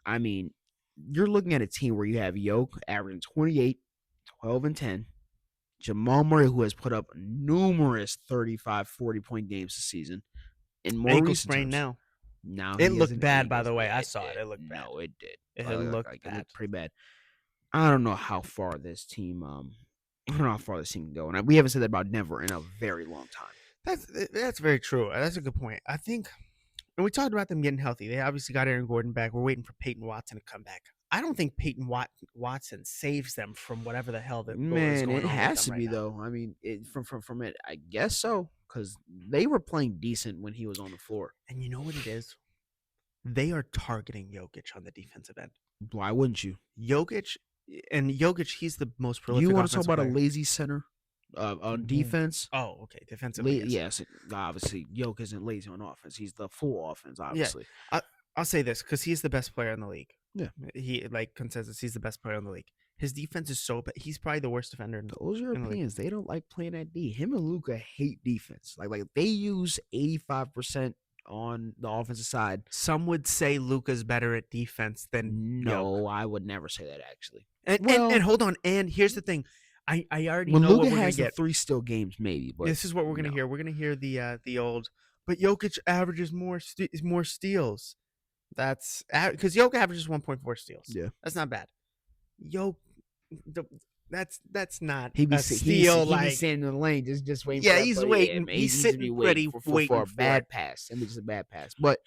Speaker 3: I mean, you're looking at a team where you have Yoke averaging 28, 12, and 10. Jamal Murray, who has put up numerous 35, 40-point games this season. In more
Speaker 2: ankle
Speaker 3: recent
Speaker 2: sprain
Speaker 3: terms.
Speaker 2: now.
Speaker 3: Now
Speaker 2: it looked bad, by the way. I saw it. It looked bad.
Speaker 3: No, it did.
Speaker 2: It looked bad.
Speaker 3: It looked pretty bad. I don't know how far this team. I don't know how far this team can go, and we haven't said that about Denver in a very long time.
Speaker 2: That's very true. That's a good point. I think, and we talked about them getting healthy. They obviously got Aaron Gordon back. We're waiting for Peyton Watson to come back. I don't think Peyton Watson saves them from whatever the hell that is going on.
Speaker 3: It has to
Speaker 2: right
Speaker 3: be
Speaker 2: now.
Speaker 3: though. I mean, from it, I guess so, because they were playing decent when he was on the floor.
Speaker 2: And you know what it is? They are targeting Jokic on the defensive end.
Speaker 3: Why wouldn't you?
Speaker 2: Jokic, he's the most prolific.
Speaker 3: You want to talk about
Speaker 2: player.
Speaker 3: a lazy center on defense?
Speaker 2: Oh, okay, defensively.
Speaker 3: Yes, obviously, Jokic isn't lazy on offense. He's the full offense, obviously.
Speaker 2: Yeah. I'll say this because he's the best player in the league.
Speaker 3: Yeah,
Speaker 2: he consensus. He's the best player in the league. His defense is so bad. He's probably the worst defender.
Speaker 3: Those Europeans, they don't like playing at D. Him and Luka hate defense. Like they use 85% on the offensive side.
Speaker 2: Some would say Luka's better at defense than
Speaker 3: No, I would never say that actually.
Speaker 2: And hold on. And here's the thing. I already
Speaker 3: when
Speaker 2: know
Speaker 3: Luka
Speaker 2: what we're
Speaker 3: has
Speaker 2: gonna
Speaker 3: the
Speaker 2: get.
Speaker 3: 3 still games, maybe. But
Speaker 2: this is what we're gonna hear. We're gonna hear the old. But Jokic averages more steals. That's because Jokic averages 1.4 steals.
Speaker 3: Yeah,
Speaker 2: that's not bad. That's not
Speaker 3: he be
Speaker 2: a steal. He be
Speaker 3: standing in the lane, just waiting.
Speaker 2: Yeah,
Speaker 3: for
Speaker 2: he's
Speaker 3: that
Speaker 2: waiting.
Speaker 3: Yeah,
Speaker 2: he's sitting ready, waiting
Speaker 3: for a bad pass. I mean, just a bad pass. But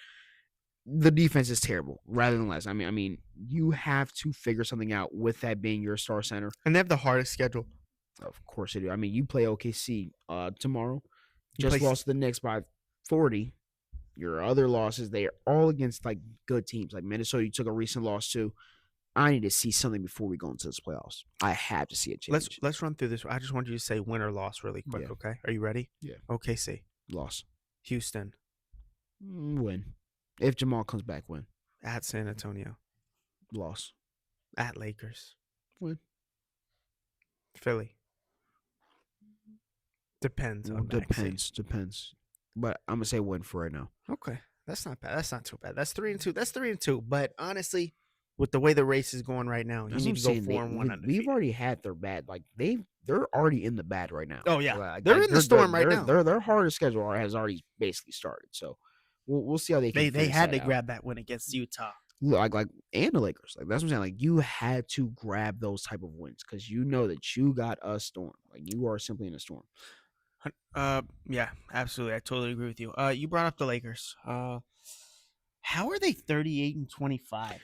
Speaker 3: the defense is terrible, rather than less. I mean, you have to figure something out with that being your star center.
Speaker 2: And they have the hardest schedule.
Speaker 3: Of course they do. I mean, you play OKC tomorrow. Just lost to the Knicks by 40. Your other losses, they are all against like good teams. Like Minnesota, you took a recent loss to. I need to see something before we go into this playoffs. I have to see a change.
Speaker 2: Let's run through this. I just want you to say win or loss really quick,
Speaker 3: Yeah.
Speaker 2: Okay? Are you ready?
Speaker 3: Yeah.
Speaker 2: OKC.
Speaker 3: Loss.
Speaker 2: Houston.
Speaker 3: Win. If Jamal comes back, win.
Speaker 2: At San Antonio.
Speaker 3: Loss.
Speaker 2: At Lakers.
Speaker 3: Win.
Speaker 2: Philly. Depends on
Speaker 3: Depends. But I'm gonna say win for right now.
Speaker 2: Okay. That's not bad. That's not too bad. That's 3-2. That's 3-2. But honestly, with the way the race is going right now, you need to go 4-1.
Speaker 3: We've already had their bad. Like they're already in the bad right now.
Speaker 2: Oh yeah, they're in the storm right now.
Speaker 3: Their hardest schedule has already basically started. So we'll see how they can.
Speaker 2: They had to grab that win against Utah.
Speaker 3: Like and the Lakers. Like that's what I'm saying. Like you had to grab those type of wins because you know that you got a storm. Like you are simply in a storm.
Speaker 2: Yeah, absolutely. I totally agree with you. You brought up the Lakers. How are they 38-25?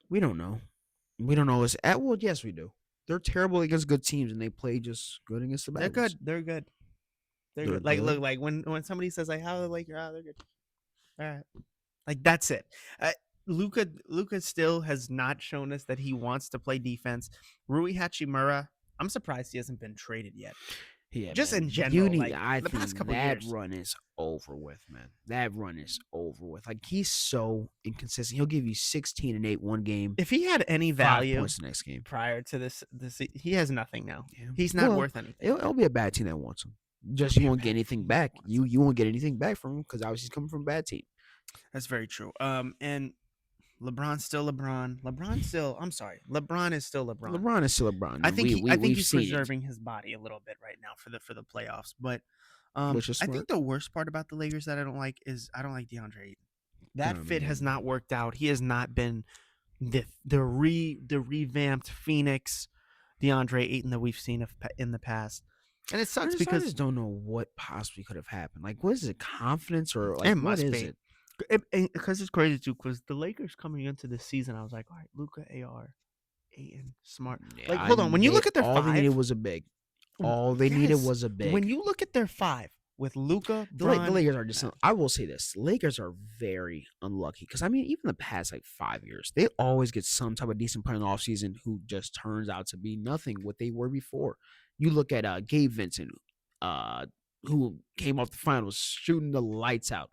Speaker 3: We don't know. Well, yes, we do. They're terrible against good teams, and they play just good against the bad ones.
Speaker 2: They're good. They're good. Like, look, like when somebody says like, "How are the Lakers?" Oh, they're good. All right, like that's it. Luka still has not shown us that he wants to play defense. Rui Hachimura, I'm surprised he hasn't been traded yet.
Speaker 3: Yeah,
Speaker 2: just
Speaker 3: man.
Speaker 2: in general,
Speaker 3: I
Speaker 2: the
Speaker 3: think
Speaker 2: past couple
Speaker 3: that
Speaker 2: years.
Speaker 3: run is over with, man. That run is over with. Like he's so inconsistent. He'll give you 16 and 8 one game.
Speaker 2: If he had any
Speaker 3: 5
Speaker 2: value
Speaker 3: points the next game
Speaker 2: prior to this, he has nothing now.
Speaker 3: Yeah.
Speaker 2: He's not worth anything.
Speaker 3: It'll be a bad team that wants him. Just you won't get anything back. You won't get anything back from him because obviously he's coming from a bad team.
Speaker 2: That's very true. And LeBron's still LeBron. LeBron is still LeBron.
Speaker 3: LeBron is still LeBron.
Speaker 2: I think he's preserving his body a little bit right now for the playoffs. But
Speaker 3: Which is
Speaker 2: I
Speaker 3: smart.
Speaker 2: think the worst part about the Lakers that I don't like is I don't like DeAndre Ayton. That fit has not worked out. He has not been the revamped Phoenix DeAndre Ayton that we've seen in the past. And it sucks because
Speaker 3: I just don't know what possibly could have happened. Like, what is it? Confidence or like
Speaker 2: it
Speaker 3: what
Speaker 2: must
Speaker 3: is
Speaker 2: be.
Speaker 3: it?
Speaker 2: Because it's crazy too. Because the Lakers coming into this season, I was like, all right, Luka, AR, Ayton, Smart.
Speaker 3: Yeah,
Speaker 2: like, hold on. When you look at their
Speaker 3: all
Speaker 2: five,
Speaker 3: they needed was a big. All they needed was a big.
Speaker 2: When you look at their five, with Luka,
Speaker 3: The
Speaker 2: Bron.
Speaker 3: Lakers are just. I will say this: Lakers are very unlucky because I mean, even the past like 5 years, they always get some type of decent player in the offseason who just turns out to be nothing what they were before. You look at Gabe Vincent, who came off the finals shooting the lights out.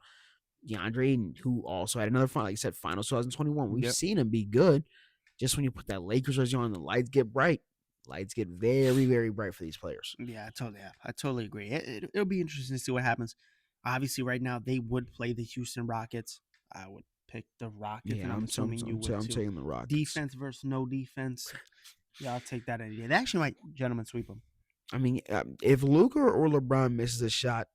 Speaker 3: DeAndre Ayton, who also had another final, like I said, finals 2021. We've
Speaker 2: Yep.
Speaker 3: seen him be good. Just when you put that Lakers jersey on, the lights get bright. Lights get very, very bright for these players.
Speaker 2: Yeah, I totally agree. It'll be interesting to see what happens. Obviously, right now they would play the Houston Rockets. I would pick the Rockets,
Speaker 3: Yeah,
Speaker 2: and I'm assuming you would
Speaker 3: I'm
Speaker 2: too.
Speaker 3: taking the Rockets.
Speaker 2: Defense versus no defense. Yeah, I'll take that any day. They actually might gentlemen sweep them.
Speaker 3: I mean, if Luka or LeBron misses a shot,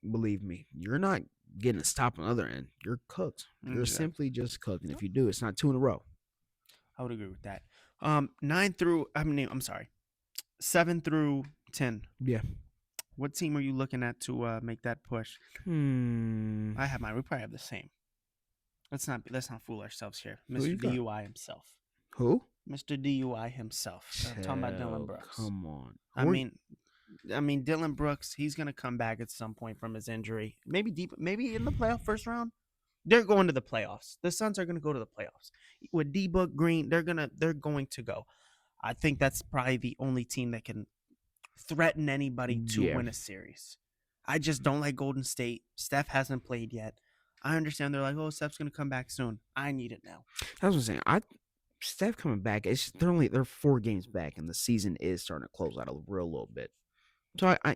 Speaker 3: believe me, you're not getting a stop on the other end. You're cooked. You're
Speaker 2: Exactly.
Speaker 3: simply just cooked. And if you do, it's not 2 in a row.
Speaker 2: I would agree with that. 7 through 10.
Speaker 3: Yeah.
Speaker 2: What team are you looking at to make that push? I have mine. We probably have the same. Let's not fool ourselves here.
Speaker 3: Who you
Speaker 2: Mr.
Speaker 3: got?
Speaker 2: DUI himself.
Speaker 3: Who?
Speaker 2: Mr. DUI himself. I'm talking about Dylan Brooks.
Speaker 3: Come on.
Speaker 2: I mean, Dylan Brooks. He's gonna come back at some point from his injury. Maybe in the playoff first round. They're going to the playoffs. The Suns are gonna go to the playoffs with D-Book Green. They're going to go. I think that's probably the only team that can threaten anybody to win a series. I just don't like Golden State. Steph hasn't played yet. I understand they're like, oh, Steph's gonna come back soon. I need it now.
Speaker 3: That's what I'm saying. Steph coming back. They're 4 games back, and the season is starting to close out a little bit. So I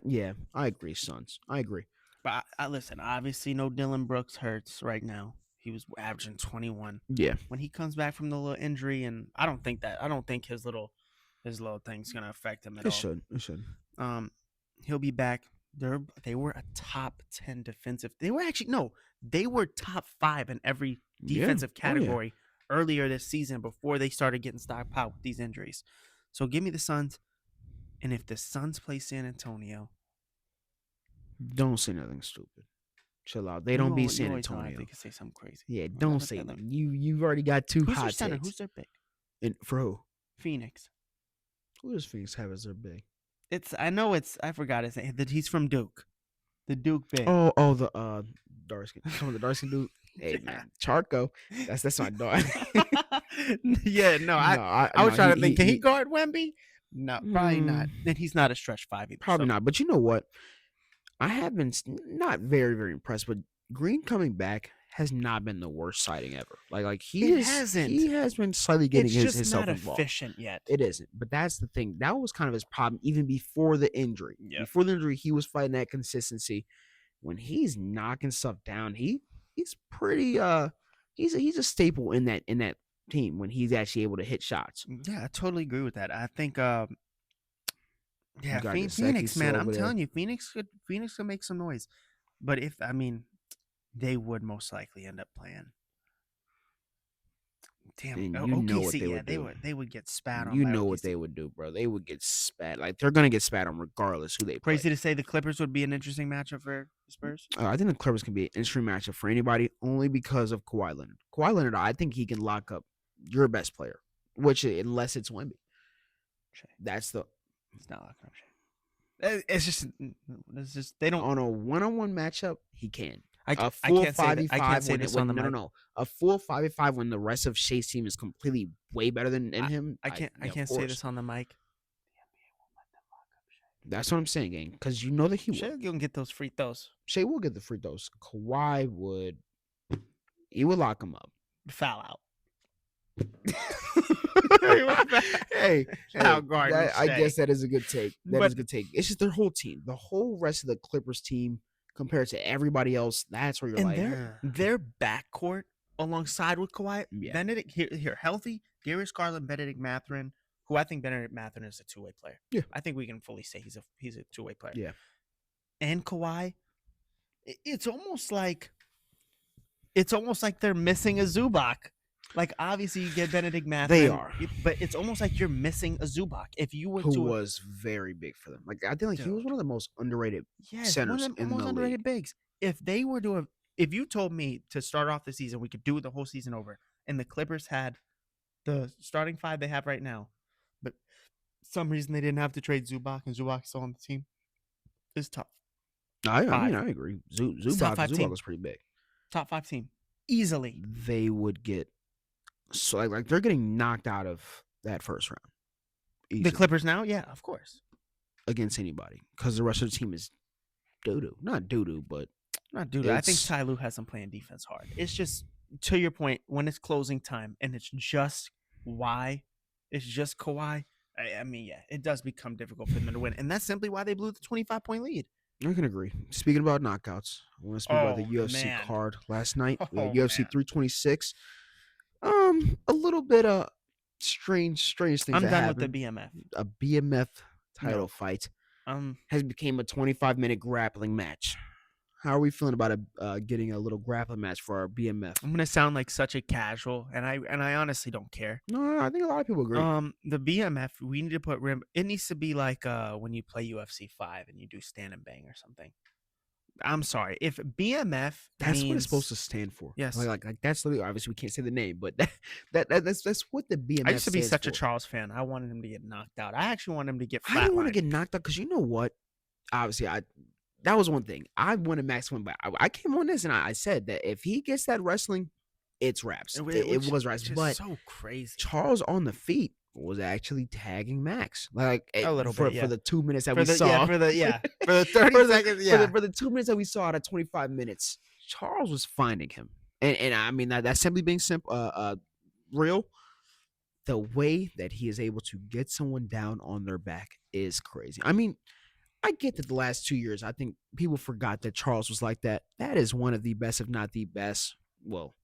Speaker 3: agree, Suns. I agree.
Speaker 2: But I listen. Obviously, no Dylan Brooks hurts right now. He was averaging 21.
Speaker 3: Yeah.
Speaker 2: When he comes back from the little injury, and I don't think his little thing's gonna affect him at all.
Speaker 3: It should.
Speaker 2: He'll be back. They were a top 10 defensive. They were top 5 in every defensive category earlier this season before they started getting stockpiled with these injuries. So give me the Suns, and if the Suns play San Antonio,
Speaker 3: don't say nothing stupid. Chill out. They don't beat San Antonio.
Speaker 2: They could say something crazy.
Speaker 3: Yeah, don't say that. You've already got 2 hot takes.
Speaker 2: Who's their big?
Speaker 3: And for who?
Speaker 2: Phoenix.
Speaker 3: Who does Phoenix have as their big?
Speaker 2: I forgot his name. That he's from Duke. The Duke big.
Speaker 3: Oh, the dark skin. Some of the dark skin dude. Hey man, Charco. That's my dog.
Speaker 2: Yeah, I was trying to think. Can he guard Wemby? No, probably not. And he's not a stretch 5 either.
Speaker 3: Probably not. But you know what? I have been not very, very impressed, but Green coming back has not been the worst sighting ever.
Speaker 2: Hasn't.
Speaker 3: He has been slightly getting himself
Speaker 2: not
Speaker 3: involved.
Speaker 2: Efficient yet.
Speaker 3: It isn't. But that's the thing. That was kind of his problem even before the injury.
Speaker 2: Yep.
Speaker 3: Before the injury, he was fighting that consistency. When he's knocking stuff down, he's pretty he's a staple in that team when he's actually able to hit shots.
Speaker 2: Yeah, I totally agree with that. I think
Speaker 3: Phoenix,
Speaker 2: man, I'm telling you, Phoenix could make some noise. But they would most likely end up playing. Damn,
Speaker 3: and
Speaker 2: OKC,
Speaker 3: you know what they would do.
Speaker 2: They would get spat on.
Speaker 3: You know what they would do, bro. They would get spat. Like, they're gonna get spat on regardless who they play.
Speaker 2: Crazy to say the Clippers would be an interesting matchup for the Spurs.
Speaker 3: I think the Clippers can be an interesting matchup for anybody only because of Kawhi Leonard. Kawhi Leonard, I think he can lock up your best player, unless it's Wemby. That's the.
Speaker 2: It's not locking up Shea. It's just they don't
Speaker 3: on a one-on-one matchup. He can.
Speaker 2: I can't say this on the mic.
Speaker 3: No. A full 5v5 when the rest of Shea's team is completely way better than him.
Speaker 2: I can't say this on the mic. The NBA won't let them lock up Shea.
Speaker 3: That's what I'm saying, gang. Because you know that he
Speaker 2: Shea will get those free throws.
Speaker 3: Shea will get the free throws. Kawhi would. He would lock him up.
Speaker 2: Foul out.
Speaker 3: hey, I guess that is a good take. That is a good take. It's just their whole team. The whole rest of the Clippers team compared to everybody else, that's where you're
Speaker 2: their backcourt alongside with Kawhi, Benedict here healthy, Darius Garland, Benedict Mathurin, who I think Benedict Mathurin is a two-way player.
Speaker 3: Yeah.
Speaker 2: I think we can fully say he's a two-way player.
Speaker 3: Yeah.
Speaker 2: And Kawhi, it's almost like they're missing a Zubac. Like, obviously, you get Benedict Mathurin.
Speaker 3: They are.
Speaker 2: But it's almost like you're missing a Zubac. If you were
Speaker 3: who was very big for them. Like, I think he was one of the most underrated centers in the
Speaker 2: most underrated
Speaker 3: league.
Speaker 2: bigs. If you told me to start off the season, we could do the whole season over, and the Clippers had the starting 5 they have right now, but some reason they didn't have to trade Zubac, and Zubac's still on the team, it's tough.
Speaker 3: I agree.
Speaker 2: It's top 5
Speaker 3: Zubac
Speaker 2: team.
Speaker 3: was pretty big.
Speaker 2: Top 5 team. Easily.
Speaker 3: They would get so like they're getting knocked out of that first round.
Speaker 2: The
Speaker 3: easily
Speaker 2: Clippers now? Yeah, of course.
Speaker 3: against anybody because the rest of the team is doo-doo. Not doo-doo, but
Speaker 2: Not dude. I think Ty Lue has them playing defense hard. It's just, to your point, when it's closing time and it's just Kawhi. I mean, yeah, it does become difficult for them to win. And that's simply why they blew the 25-point lead.
Speaker 3: I can agree. Speaking about knockouts, I want to speak about the UFC
Speaker 2: man.
Speaker 3: card last night. We had
Speaker 2: Oh,
Speaker 3: UFC
Speaker 2: man.
Speaker 3: 326. A little bit of strange things
Speaker 2: I'm
Speaker 3: that
Speaker 2: done
Speaker 3: happened.
Speaker 2: with the BMF.
Speaker 3: A BMF title
Speaker 2: No.
Speaker 3: fight
Speaker 2: Um,
Speaker 3: has become a 25-minute grappling match. How are we feeling about getting a little grappling match for our BMF?
Speaker 2: I'm gonna sound like such a casual, and I honestly don't care.
Speaker 3: No, I think a lot of people agree.
Speaker 2: The BMF, we need to put rim. It needs to be like when you play UFC 5 and you do stand and bang or something. I'm sorry, if BMF
Speaker 3: That's
Speaker 2: means,
Speaker 3: what it's supposed to stand for.
Speaker 2: Yes.
Speaker 3: like that's literally, obviously we can't say the name, but that's what the BMF.
Speaker 2: I used to be
Speaker 3: stands
Speaker 2: such a
Speaker 3: for.
Speaker 2: Charles fan. I wanted him to get knocked out. I actually wanted him to get flatlined.
Speaker 3: I didn't want to get knocked out because you know what? Obviously, that was one thing. I wanted Max to win, but I came on this and I said that if he gets that wrestling, it's wraps. It was wraps. But
Speaker 2: so crazy.
Speaker 3: Charles on the feet was actually tagging Max like
Speaker 2: A little bit, yeah.
Speaker 3: for the 2 minutes that
Speaker 2: For
Speaker 3: we
Speaker 2: the,
Speaker 3: saw.
Speaker 2: yeah, for the 30 seconds, yeah.
Speaker 3: For the 2 minutes that we saw out of 25 minutes, Charles was finding him, and I mean that's simply being simple, real. The way that he is able to get someone down on their back is crazy. I mean, I get that the last 2 years, I think people forgot that Charles was like that. That is one of the best, if not the best. Well,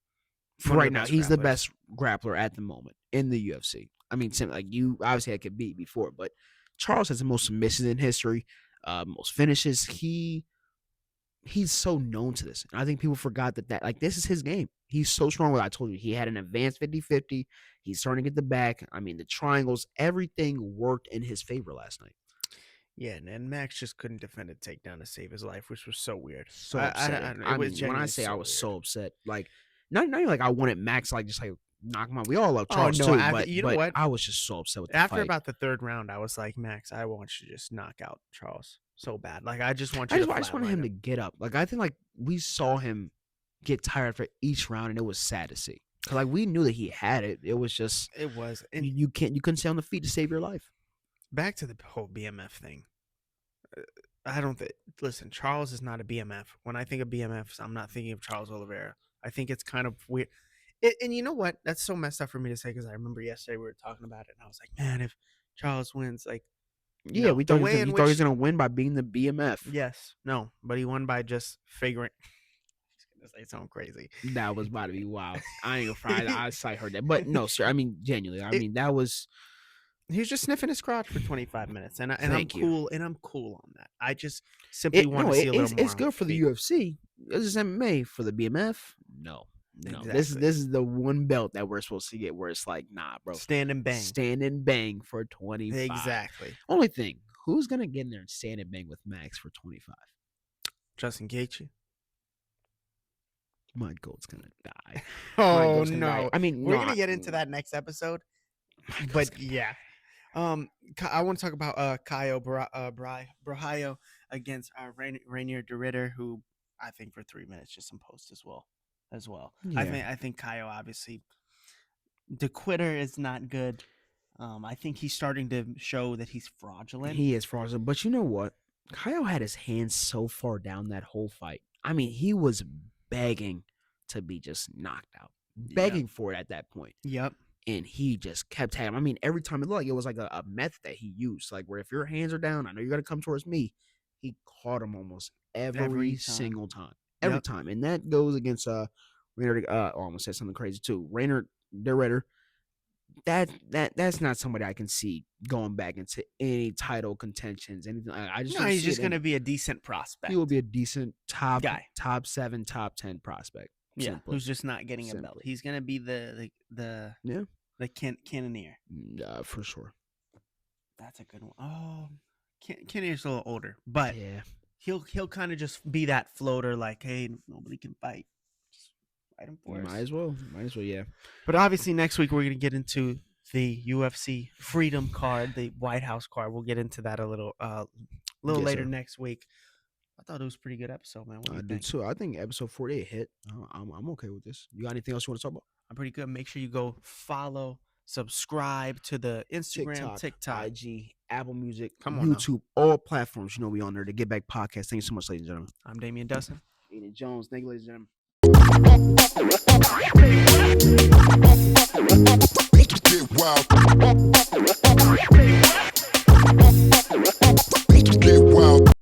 Speaker 3: for
Speaker 2: One of
Speaker 3: right
Speaker 2: the
Speaker 3: now,
Speaker 2: best
Speaker 3: he's the
Speaker 2: grapplers.
Speaker 3: best grappler at the moment in the UFC. I mean, like you obviously had could beat before, but Charles has the most submissions in history, most finishes. He's so known to this. And I think people forgot that like this is his game. He's so strong. I told you he had an advanced 50-50. He's starting to get the back. I mean, the triangles, everything worked in his favor last night.
Speaker 2: Yeah, and Max just couldn't defend a takedown to save his life, which was so weird.
Speaker 3: So upset. I mean, when I say I was so upset, like not even like I wanted Max like just like knock him out. We all love Charles
Speaker 2: no,
Speaker 3: too,
Speaker 2: after-
Speaker 3: but
Speaker 2: you know what?
Speaker 3: I was just so upset with the
Speaker 2: After
Speaker 3: fight.
Speaker 2: about the third round, I was like, Max, I want you to just knock out Charles so bad. Like, I just want you
Speaker 3: I
Speaker 2: to
Speaker 3: just wanted him to get up. Like I think like we saw him get tired after each round, and it was sad to see. Cause like we knew that he had it. It was just
Speaker 2: It was. And
Speaker 3: you couldn't stay on the feet to save your life.
Speaker 2: back to the whole BMF thing. I don't think. Listen, Charles is not a BMF. When I think of BMFs, I'm not thinking of Charles Oliveira. I think it's kind of weird. And you know what? That's so messed up for me to say because I remember yesterday we were talking about it, and I was like, man, if Charles wins, like,
Speaker 3: Yeah,
Speaker 2: no,
Speaker 3: we
Speaker 2: the
Speaker 3: thought
Speaker 2: way
Speaker 3: he
Speaker 2: in
Speaker 3: was
Speaker 2: which-
Speaker 3: gonna win by being the BMF.
Speaker 2: yes, no, but he won by just figuring. I was gonna say something crazy.
Speaker 3: That was about to be wild. I ain't gonna fry. I heard that, but no, sir. I mean, genuinely. I mean, that was.
Speaker 2: He was just sniffing his crotch for 25 minutes, and I'm
Speaker 3: Thank you.
Speaker 2: cool. And I'm cool on that. I just simply want to see a little more.
Speaker 3: It's good for the UFC. This is MMA for the BMF. No. This
Speaker 2: Exactly.
Speaker 3: is the one belt that we're supposed to get where it's like, nah, bro.
Speaker 2: Stand and bang.
Speaker 3: Stand and bang for 25.
Speaker 2: Exactly.
Speaker 3: Only thing, who's gonna get in there and stand and bang with Max for 25?
Speaker 2: Justin Gaethje.
Speaker 3: My goat's gonna die.
Speaker 2: Oh
Speaker 3: goat's gonna die. I mean,
Speaker 2: we're
Speaker 3: no,
Speaker 2: gonna get into that next episode.
Speaker 3: My goat's
Speaker 2: But
Speaker 3: gonna
Speaker 2: yeah, I want to talk about Caio Borralho against Rainier de Ritter, who I think for 3 minutes just imposed as well.
Speaker 3: Yeah.
Speaker 2: I think Caio obviously the quitter is not good. I think he's starting to show that he's fraudulent.
Speaker 3: He is fraudulent, but you know what? Kyle had his hands so far down that whole fight. I mean, he was begging to be just knocked out, begging for it at that point.
Speaker 2: Yep.
Speaker 3: And he just kept tagging. I mean, every time it looked like it was like a method that he used, like where if your hands are down, I know you're gonna come towards me. He caught him almost every
Speaker 2: time.
Speaker 3: single time, every
Speaker 2: Yep.
Speaker 3: time, and that goes against Rainer. I almost said something crazy too. Rainer de Ritter. That's not somebody I can see going back into any title contentions. Anything. I just
Speaker 2: No,
Speaker 3: don't
Speaker 2: he's
Speaker 3: see
Speaker 2: just
Speaker 3: it
Speaker 2: going to
Speaker 3: in-
Speaker 2: be a decent prospect.
Speaker 3: He will be a decent top
Speaker 2: Guy.
Speaker 3: top 7, top 10 prospect.
Speaker 2: Yeah,
Speaker 3: simply.
Speaker 2: who's just not getting a belt.
Speaker 3: Simply.
Speaker 2: He's going to be the
Speaker 3: Yeah.
Speaker 2: the cannoneer.
Speaker 3: For sure.
Speaker 2: That's a good one. Oh, Cannonier's a little older, but
Speaker 3: Yeah.
Speaker 2: he'll kind of just be that floater, like, hey, nobody can fight. Just fight him for us.
Speaker 3: Might as well. Yeah.
Speaker 2: But obviously, next week we're going to get into the UFC Freedom card, the White House card. We'll get into that a little
Speaker 3: Yes,
Speaker 2: later
Speaker 3: sir.
Speaker 2: next week. I thought it was a pretty good episode, man. What do
Speaker 3: I
Speaker 2: you
Speaker 3: do
Speaker 2: think?
Speaker 3: too. I think episode 48 hit. I'm okay with this. You got anything else you want to talk about?
Speaker 2: I'm pretty good. Make sure you go follow, subscribe to the Instagram, TikTok.
Speaker 3: IG, Apple Music,
Speaker 2: Come on now.
Speaker 3: YouTube, all platforms. You know we on there. The Get Back Podcast. Thank you so much, ladies and gentlemen.
Speaker 2: I'm Damian Dustin.
Speaker 3: Ian Jones. Thank you, ladies and
Speaker 4: Get wild.